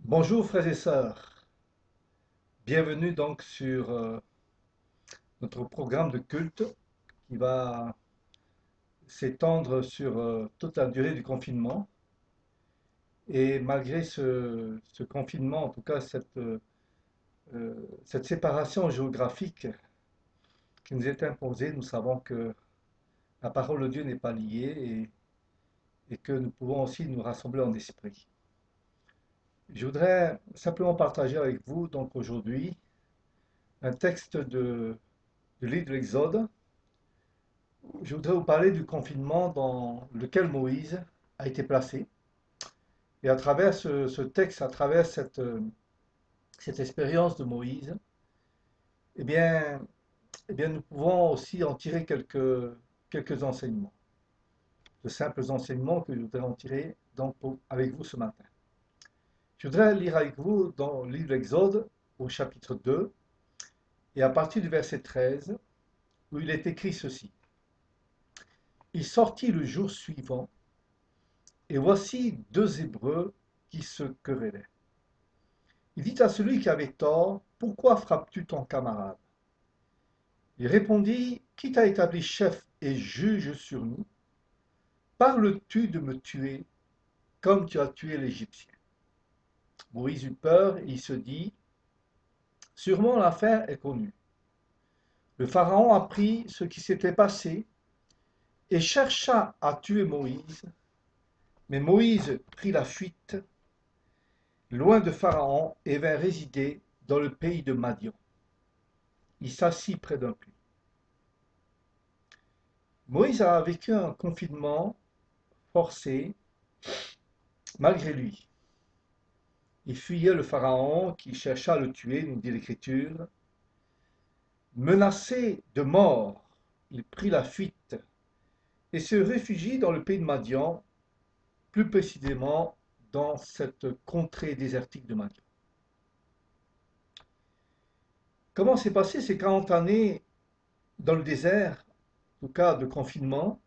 Bonjour frères et sœurs, bienvenue donc sur notre programme de culte qui va s'étendre sur toute la durée du confinement. Et malgré ce confinement, en tout cas cette séparation géographique qui nous est imposée, nous savons que la parole de Dieu n'est pas liée et que nous pouvons aussi nous rassembler en esprit. Je voudrais simplement partager avec vous donc aujourd'hui un texte du livre de l'Exode. Je voudrais vous parler du confinement dans lequel Moïse a été placé. Et à travers ce texte, à travers cette expérience de Moïse, eh bien, nous pouvons aussi en tirer quelques enseignements, de simples enseignements que je voudrais en tirer donc avec vous ce matin. Je voudrais lire avec vous dans le livre de l'Exode, au chapitre 2, et à partir du verset 13, où il est écrit ceci. Il sortit le jour suivant, et voici deux Hébreux qui se querellaient. Il dit à celui qui avait tort, pourquoi frappes-tu ton camarade? Il répondit, qui t'a établi chef et juge sur nous? Parles-tu de me tuer comme tu as tué l'Égyptien? Moïse eut peur et il se dit, sûrement l'affaire est connue. Le Pharaon apprit ce qui s'était passé et chercha à tuer Moïse, mais Moïse prit la fuite loin de Pharaon et vint résider dans le pays de Madian. Il s'assit près d'un puits. Moïse a vécu un confinement forcé malgré lui. Il fuyait le Pharaon qui chercha à le tuer, nous dit l'Écriture. Menacé de mort, il prit la fuite et se réfugie dans le pays de Madian, plus précisément dans cette contrée désertique de Madian. Comment s'est passé ces 40 années dans le désert, en tout cas de confinement?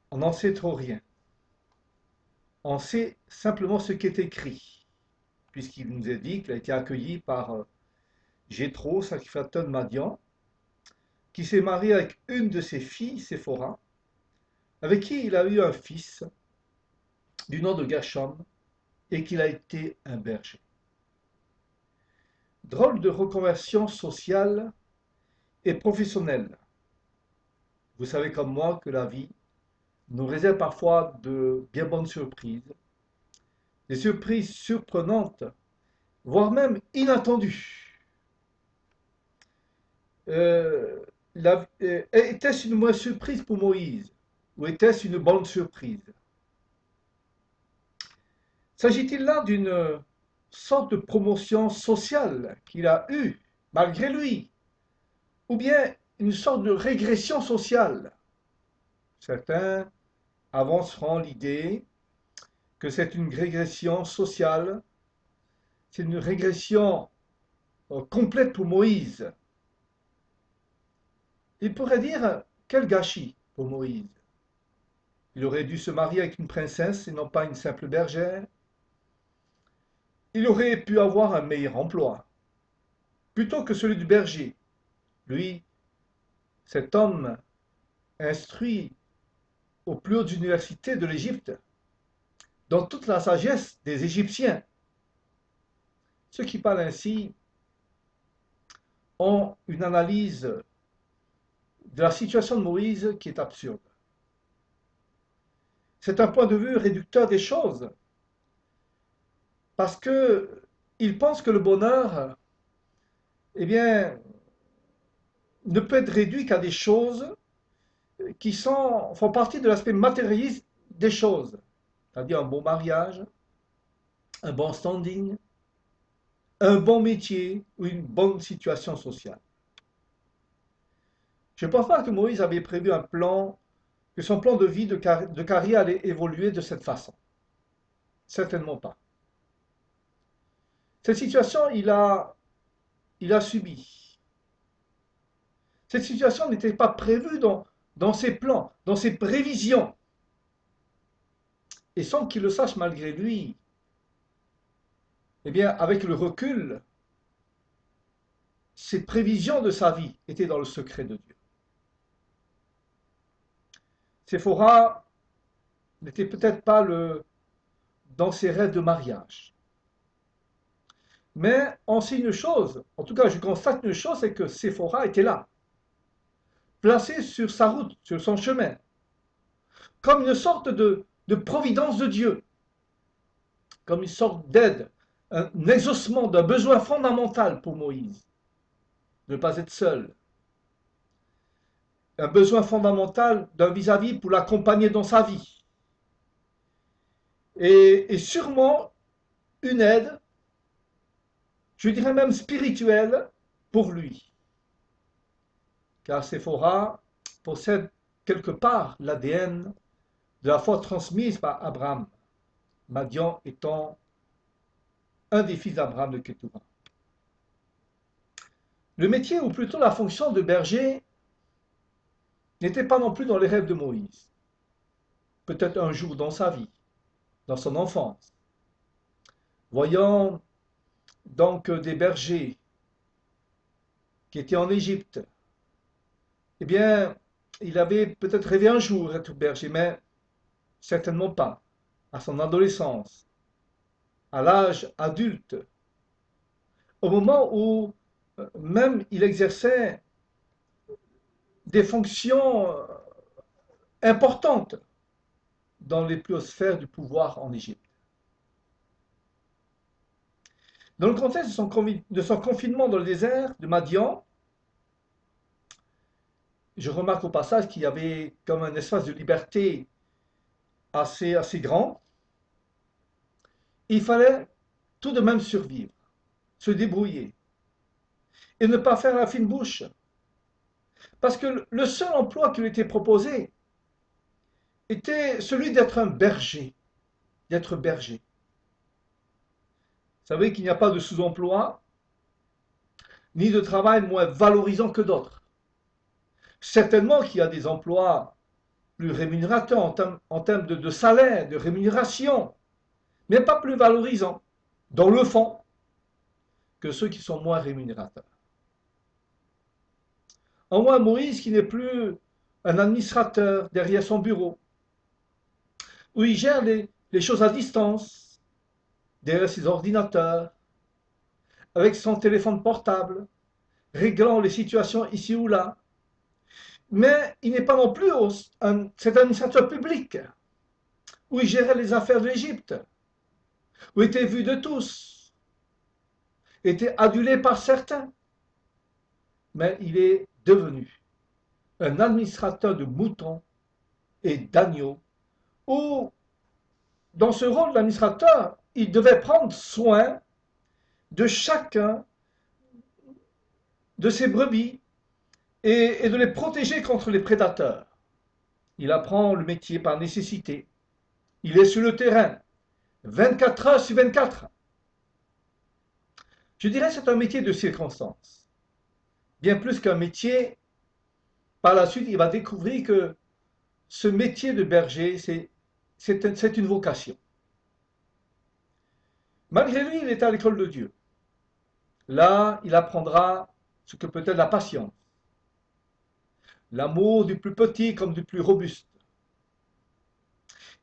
On n'en sait trop rien. On sait simplement ce qui est écrit, puisqu'il nous est dit qu'il a été accueilli par Jéthro, sacrificateur de Madian, qui s'est marié avec une de ses filles, Séphora, avec qui il a eu un fils du nom de Gershom, et qu'il a été un berger. Drôle de reconversion sociale et professionnelle. Vous savez comme moi que la vie nous réserve parfois de bien bonnes surprises, des surprises surprenantes, voire même inattendues. Euh, Était-ce une mauvaise surprise pour Moïse ou était-ce une bonne surprise? S'agit-il là d'une sorte de promotion sociale qu'il a eue malgré lui ou bien une sorte de régression sociale? Certains avanceront l'idée que c'est une régression sociale, c'est une régression complète pour Moïse. Il pourrait dire quel gâchis pour Moïse. Il aurait dû se marier avec une princesse et non pas une simple bergère. Il aurait pu avoir un meilleur emploi, plutôt que celui du berger. Lui, cet homme instruit aux plus hautes universités de l'Égypte, dans toute la sagesse des Égyptiens. Ceux qui parlent ainsi ont une analyse de la situation de Moïse qui est absurde. C'est un point de vue réducteur des choses, parce que il pense que le bonheur, eh bien, ne peut être réduit qu'à des choses qui font partie de l'aspect matérialiste des choses, c'est-à-dire un bon mariage, un bon standing, un bon métier ou une bonne situation sociale. Je ne pense pas que Moïse avait prévu un plan, que son plan de vie, de carrière allait évoluer de cette façon. Certainement pas. Cette situation, il a subi. Cette situation n'était pas prévue dans ses plans, dans ses prévisions. Et sans qu'il le sache malgré lui, eh bien, avec le recul, ses prévisions de sa vie étaient dans le secret de Dieu. Séphora n'était peut-être pas dans ses rêves de mariage. Mais on sait une chose, en tout cas je constate une chose, c'est que Séphora était là, placée sur sa route, sur son chemin, comme une sorte de providence de Dieu, comme une sorte d'aide, un exaucement d'un besoin fondamental pour Moïse, de ne pas être seul, un besoin fondamental d'un vis-à-vis pour l'accompagner dans sa vie, et sûrement une aide, je dirais même spirituelle, pour lui. Car Séphora possède quelque part l'ADN de la foi transmise par Abraham, Madian étant un des fils d'Abraham de Ketura. Le métier, ou plutôt la fonction de berger, n'était pas non plus dans les rêves de Moïse. Peut-être un jour dans sa vie, dans son enfance. Voyant donc des bergers qui étaient en Égypte, eh bien, il avait peut-être rêvé un jour être berger, mais certainement pas à son adolescence, à l'âge adulte, au moment où même il exerçait des fonctions importantes dans les plus hautes sphères du pouvoir en Égypte. Dans le contexte de son confinement dans le désert de Madian, je remarque au passage qu'il y avait comme un espace de liberté assez grand. Il fallait tout de même survivre, se débrouiller et ne pas faire la fine bouche. Parce que le seul emploi qui lui était proposé était celui d'être un berger, d'être berger. Vous savez qu'il n'y a pas de sous-emploi, ni de travail moins valorisant que d'autres. Certainement qu'il y a des emplois plus rémunérateurs en termes de salaire, de rémunération, mais pas plus valorisants, dans le fond, que ceux qui sont moins rémunérateurs. En moins, Moïse, qui n'est plus un administrateur derrière son bureau, où il gère les choses à distance, derrière ses ordinateurs, avec son téléphone portable, réglant les situations ici ou là. Mais il n'est pas non plus cet administrateur public, où il gérait les affaires de l'Égypte, où il était vu de tous, était adulé par certains. Mais il est devenu un administrateur de moutons et d'agneaux, où, dans ce rôle d'administrateur, il devait prendre soin de chacun de ses brebis et de les protéger contre les prédateurs. Il apprend le métier par nécessité. Il est sur le terrain, 24 heures sur 24. Je dirais que c'est un métier de circonstance. Bien plus qu'un métier, par la suite, il va découvrir que ce métier de berger, c'est une vocation. Malgré lui, il est à l'école de Dieu. Là, il apprendra ce que peut être la patience, l'amour du plus petit comme du plus robuste.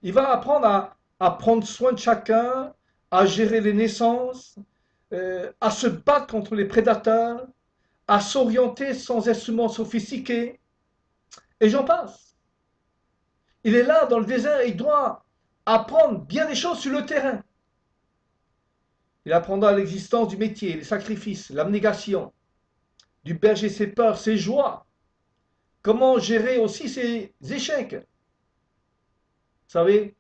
Il va apprendre à prendre soin de chacun, à gérer les naissances, à se battre contre les prédateurs, à s'orienter sans instruments sophistiqués, et j'en passe. Il est là dans le désert et il doit apprendre bien des choses sur le terrain. Il apprendra l'existence du métier, les sacrifices, l'abnégation, du berger ses peurs, ses joies, comment gérer aussi ses échecs. Vous savez,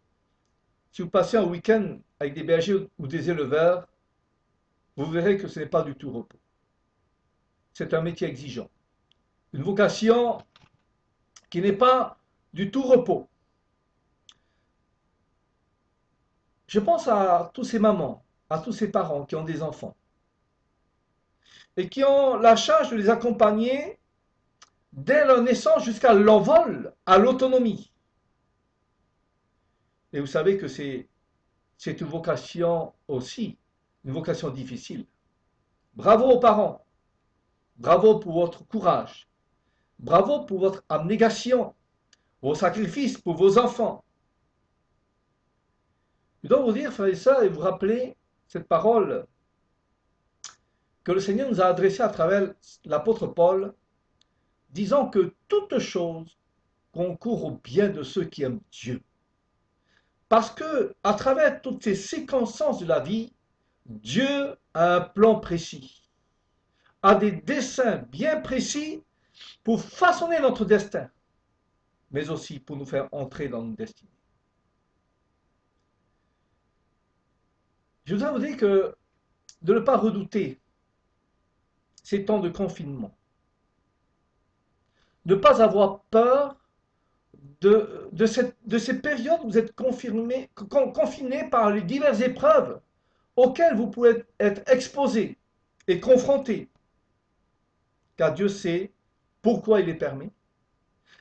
si vous passez un week-end avec des bergers ou des éleveurs, vous verrez que ce n'est pas du tout repos. C'est un métier exigeant. Une vocation qui n'est pas du tout repos. Je pense à tous ces mamans, à tous ces parents qui ont des enfants et qui ont la charge de les accompagner dès leur naissance jusqu'à l'envol à l'autonomie. Et vous savez que c'est une vocation aussi une vocation difficile. Bravo aux parents, bravo pour votre courage, bravo pour votre abnégation, vos sacrifices pour vos enfants. Je dois vous dire, frères et sœurs, et vous rappeler cette parole que le Seigneur nous a adressée à travers l'apôtre Paul, disant que toute chose concourt au bien de ceux qui aiment Dieu. Parce que, à travers toutes ces circonstances de la vie, Dieu a un plan précis, a des desseins bien précis pour façonner notre destin, mais aussi pour nous faire entrer dans notre destinée. Je voudrais vous dire que de ne pas redouter ces temps de confinement, de ne pas avoir peur de ces périodes où vous êtes confinés par les diverses épreuves auxquelles vous pouvez être exposés et confrontés. Car Dieu sait pourquoi il les permet,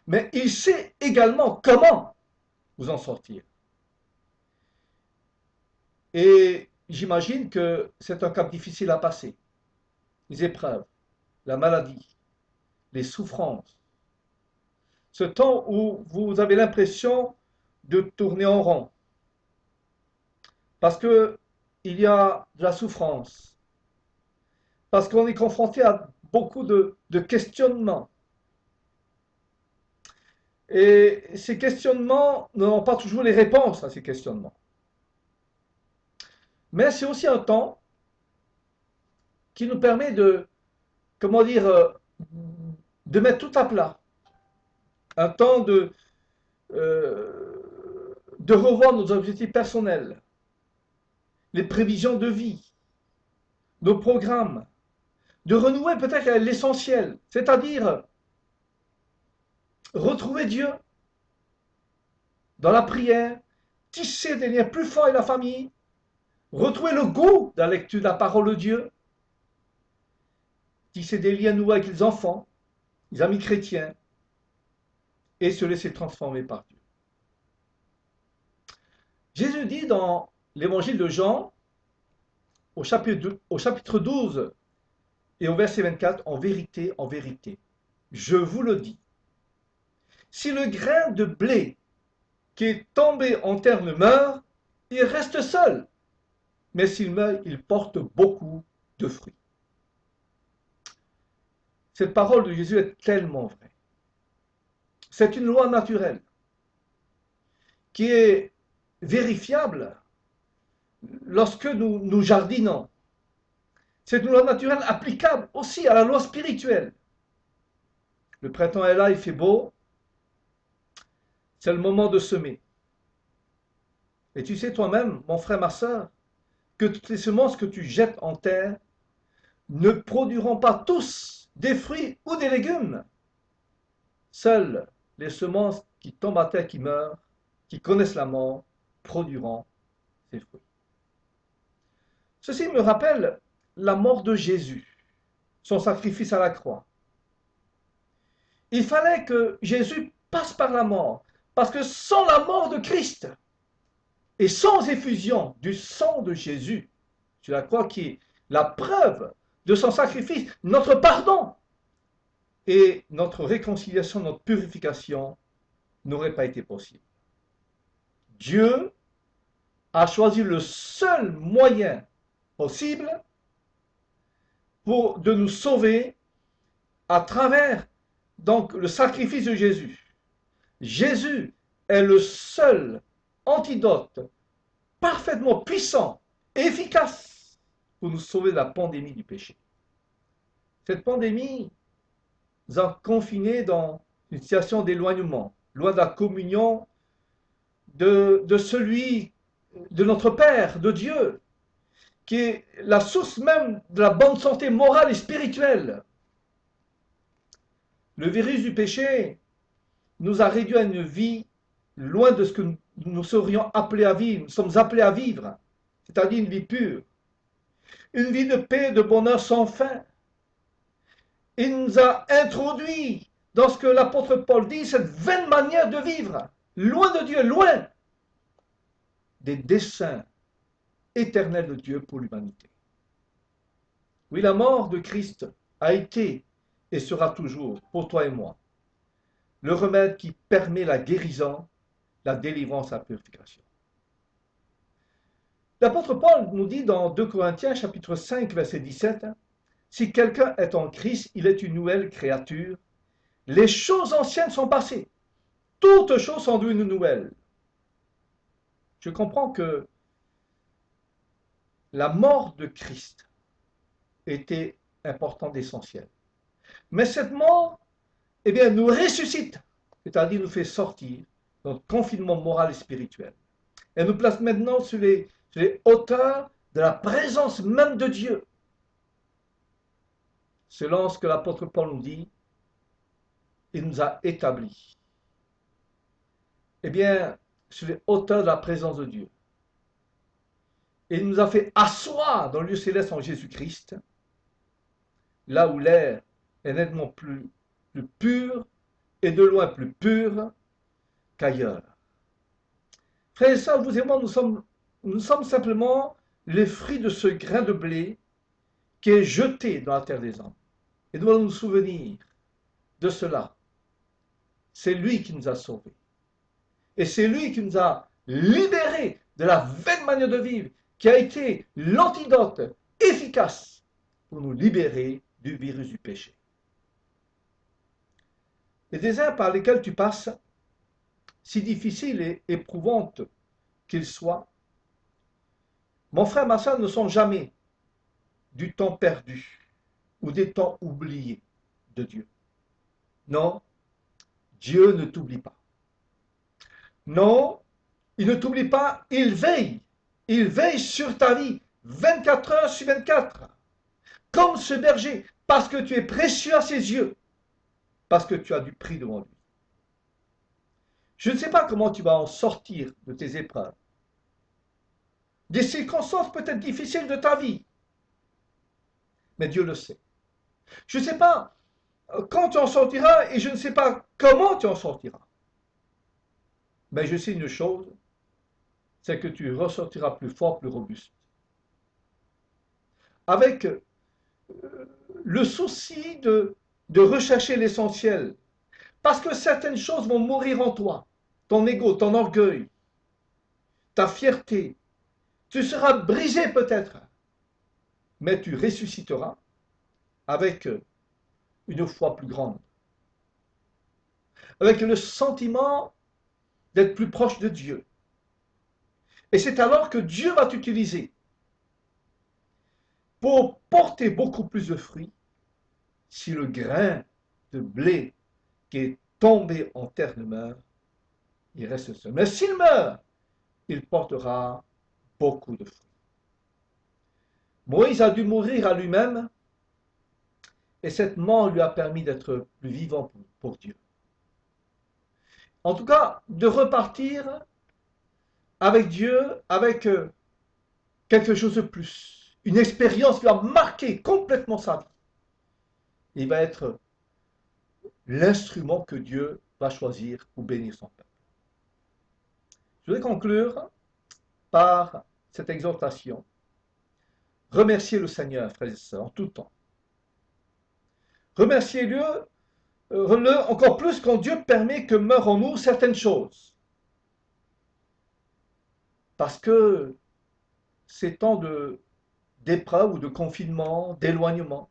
mais il sait également comment vous en sortir. Et j'imagine que c'est un cap difficile à passer. Les épreuves, la maladie, les souffrances. Ce temps où vous avez l'impression de tourner en rond. Parce qu'il y a de la souffrance. Parce qu'on est confronté à beaucoup de questionnements. Et ces questionnements n'ont pas toujours les réponses à ces questionnements. Mais c'est aussi un temps qui nous permet de, comment dire, de mettre tout à plat. Un temps de revoir nos objectifs personnels, les prévisions de vie, nos programmes, de renouer peut-être avec l'essentiel, c'est-à-dire retrouver Dieu dans la prière, tisser des liens plus forts avec la famille, retrouver le goût de la lecture de la parole de Dieu, tisser des liens nouveaux avec les enfants, les amis chrétiens, et se laisser transformer par Dieu. Jésus dit dans l'évangile de Jean, au chapitre 12 et au verset 24, en vérité, je vous le dis, si le grain de blé qui est tombé en terre ne meurt, il reste seul, mais s'il meurt, il porte beaucoup de fruits. Cette parole de Jésus est tellement vraie. C'est une loi naturelle qui est vérifiable lorsque nous jardinons. C'est une loi naturelle applicable aussi à la loi spirituelle. Le printemps est là, il fait beau. C'est le moment de semer. Et tu sais toi-même, mon frère, ma soeur, que toutes les semences que tu jettes en terre ne produiront pas tous des fruits ou des légumes. Seules les semences qui tombent à terre, qui meurent, qui connaissent la mort, produiront ces fruits. Ceci me rappelle la mort de Jésus, son sacrifice à la croix. Il fallait que Jésus passe par la mort, parce que sans la mort de Christ et sans effusion du sang de Jésus sur la croix, qui est la preuve de son sacrifice, notre pardon et notre réconciliation, notre purification n'aurait pas été possible. Dieu a choisi le seul moyen possible de nous sauver à travers donc le sacrifice de Jésus. Jésus est le seul antidote parfaitement puissant, efficace pour nous sauver de la pandémie du péché. Cette pandémie nous a confinés dans une situation d'éloignement, loin de la communion de celui, de notre Père, de Dieu, qui est la source même de la bonne santé morale et spirituelle. Le virus du péché nous a réduit à une vie loin de ce que nous serions appelés à vivre, nous sommes appelés à vivre, c'est-à-dire une vie pure, une vie de paix et de bonheur sans fin. Il nous a introduit dans ce que l'apôtre Paul dit, cette vaine manière de vivre, loin de Dieu, loin des desseins éternels de Dieu pour l'humanité. Oui, la mort de Christ a été et sera toujours, pour toi et moi, le remède qui permet la guérison, la délivrance, la purification. L'apôtre Paul nous dit dans 2 Corinthiens chapitre 5 verset 17, si quelqu'un est en Christ, il est une nouvelle créature. Les choses anciennes sont passées. Toutes choses sont devenues nouvelles. Je comprends que la mort de Christ était importante, essentielle. Mais cette mort, eh bien, nous ressuscite, c'est-à-dire nous fait sortir de notre confinement moral et spirituel. Elle nous place maintenant sur les hauteurs de la présence même de Dieu. Selon ce que l'apôtre Paul nous dit, il nous a établis. Eh bien, sur les hauteurs de la présence de Dieu. Il nous a fait asseoir dans le lieu céleste en Jésus-Christ, là où l'air est nettement plus pur et de loin plus pur qu'ailleurs. Frères et sœurs, vous et moi, nous sommes simplement les fruits de ce grain de blé qui est jeté dans la terre des hommes. Et nous allons nous souvenir de cela. C'est lui qui nous a sauvés. Et c'est lui qui nous a libérés de la vaine manière de vivre, qui a été l'antidote efficace pour nous libérer du virus du péché. Les déserts par lesquels tu passes, si difficiles et éprouvantes qu'ils soient, mon frère, ma soeur, ne sont jamais du temps perdu ou des temps oubliés de Dieu. Non, Dieu ne t'oublie pas. Non, il ne t'oublie pas, il veille. Il veille sur ta vie 24 heures sur 24. Comme ce berger, parce que tu es précieux à ses yeux, parce que tu as du prix devant lui. Je ne sais pas comment tu vas en sortir de tes épreuves, des circonstances peut-être difficiles de ta vie, mais Dieu le sait. Je ne sais pas quand tu en sortiras et je ne sais pas comment tu en sortiras. Mais je sais une chose, c'est que tu ressortiras plus fort, plus robuste. Avec le souci de rechercher l'essentiel. Parce que certaines choses vont mourir en toi. Ton ego, ton orgueil, ta fierté. Tu seras brisé peut-être, mais tu ressusciteras avec une foi plus grande. Avec le sentiment d'être plus proche de Dieu. Et c'est alors que Dieu va t'utiliser pour porter beaucoup plus de fruits si le grain de blé qui est tombé en terre ne meurt, il reste seul. Mais s'il meurt, il portera beaucoup de fruits. Moïse a dû mourir à lui-même et cette mort lui a permis d'être plus vivant pour Dieu. En tout cas, de repartir avec Dieu, avec quelque chose de plus. Une expérience qui va marquer complètement sa vie. Il va être l'instrument que Dieu va choisir pour bénir son peuple. Je voudrais conclure par cette exhortation. Remerciez le Seigneur, frères et sœurs, en tout temps. Remerciez-le encore plus quand Dieu permet que meurent en nous certaines choses. Parce que ces temps d'épreuve ou de confinement, d'éloignement,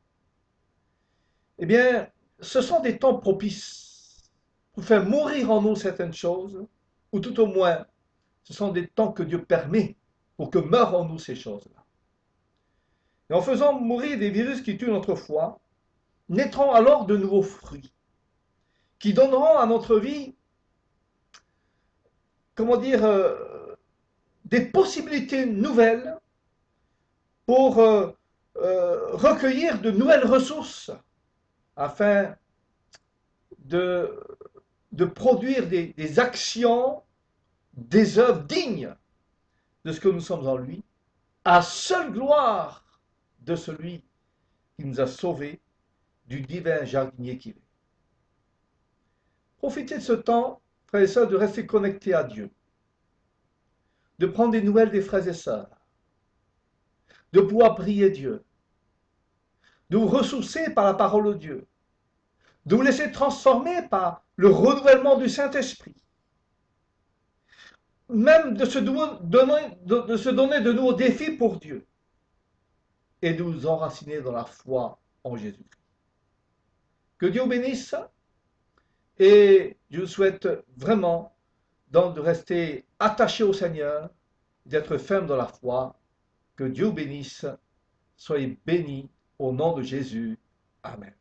eh bien, ce sont des temps propices pour faire mourir en nous certaines choses, ou tout au moins, ce sont des temps que Dieu permet pour que meurent en nous ces choses-là. Et en faisant mourir des virus qui tuent notre foi, naîtront alors de nouveaux fruits, qui donneront à notre vie, comment dire, des possibilités nouvelles pour recueillir de nouvelles ressources afin de produire des actions, des œuvres dignes de ce que nous sommes en lui, à seule gloire de celui qui nous a sauvés du divin jardinier qu'il est. Profitez de ce temps, frères et sœurs, de rester connectés à Dieu, de prendre des nouvelles des frères et sœurs, de pouvoir prier Dieu, de vous ressourcer par la parole de Dieu, de vous laisser transformer par le renouvellement du Saint-Esprit, même de se donner de nouveaux défis pour Dieu et de vous enraciner dans la foi en Jésus-Christ. Que Dieu vous bénisse et je vous souhaite vraiment de rester attaché au Seigneur, d'être ferme dans la foi. Que Dieu vous bénisse. Soyez bénis au nom de Jésus. Amen.